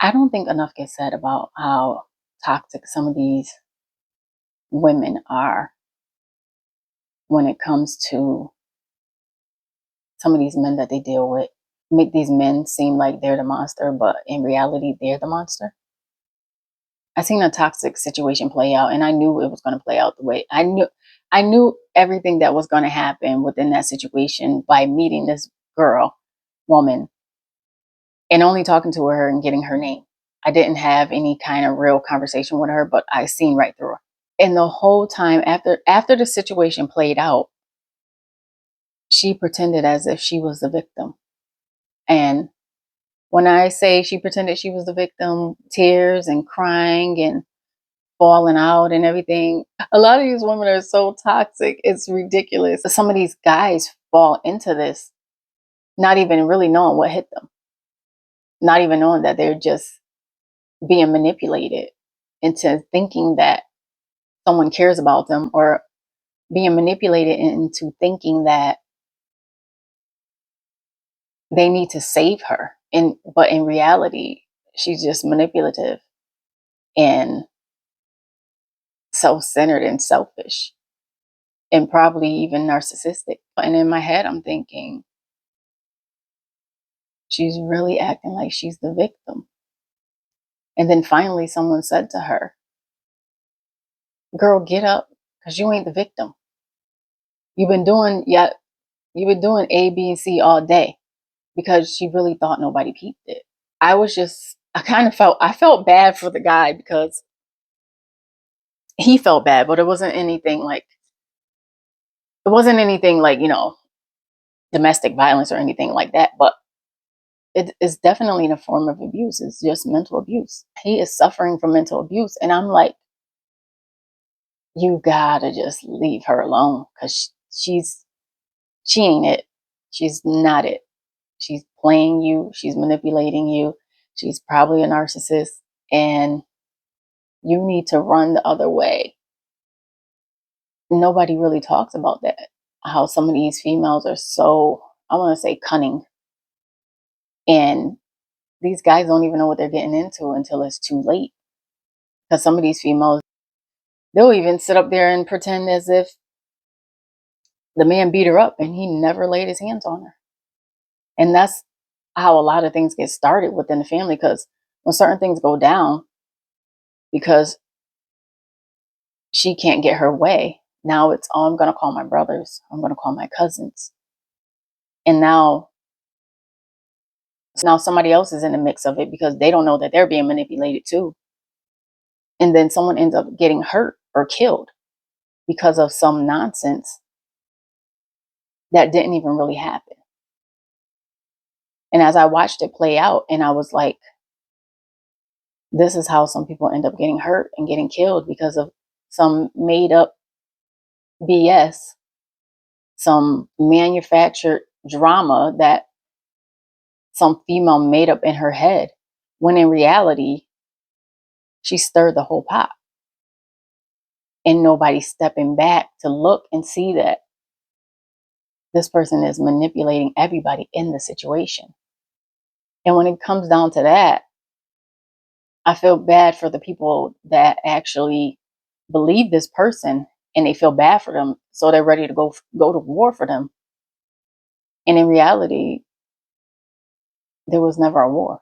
I don't think enough gets said about how toxic some of these women are when it comes to some of these men that they deal with. Make these men seem like they're the monster, but in reality, they're the monster. I seen a toxic situation play out, and I knew it was going to play out the way I knew everything that was going to happen within that situation by meeting this woman, and only talking to her and getting her name. I didn't have any kind of real conversation with her, but I seen right through her. And the whole time after the situation played out, she pretended as if she was the victim. And when I say she pretended she was the victim, tears and crying and falling out and everything. A lot of these women are so toxic. It's ridiculous. Some of these guys fall into this, not even really knowing what hit them, not even knowing that they're just being manipulated into thinking that someone cares about them, or being manipulated into thinking that they need to save her. But in reality, she's just manipulative and self-centered and selfish and probably even narcissistic. And in my head, I'm thinking, she's really acting like she's the victim. And then finally, someone said to her, "Girl, get up, because you ain't the victim. You've been doing you've been doing A, B, and C all day," because she really thought nobody peeped it. I felt bad for the guy because he felt bad, but it wasn't anything like, domestic violence or anything like that. But it is definitely in a form of abuse. It's just mental abuse. He is suffering from mental abuse. And I'm like, you gotta just leave her alone, because she ain't it. She's not it. She's playing you. She's manipulating you. She's probably a narcissist, and you need to run the other way. Nobody really talks about that. How some of these females are so, I want to say, cunning, and these guys don't even know what they're getting into until it's too late. Because some of these females, they'll even sit up there and pretend as if the man beat her up and he never laid his hands on her. And that's how a lot of things get started within the family, because when certain things go down because she can't get her way, now it's, oh, I'm going to call my brothers, I'm going to call my cousins. And now somebody else is in the mix of it because they don't know that they're being manipulated too. And then someone ends up getting hurt or killed because of some nonsense that didn't even really happen. And as I watched it play out, and I was like, this is how some people end up getting hurt and getting killed because of some made up BS, some manufactured drama that some female made up in her head, when in reality, she stirred the whole pot. And nobody's stepping back to look and see that this person is manipulating everybody in the situation. And when it comes down to that, I feel bad for the people that actually believe this person, and they feel bad for them, so they're ready to go to war for them. And in reality, there was never a war.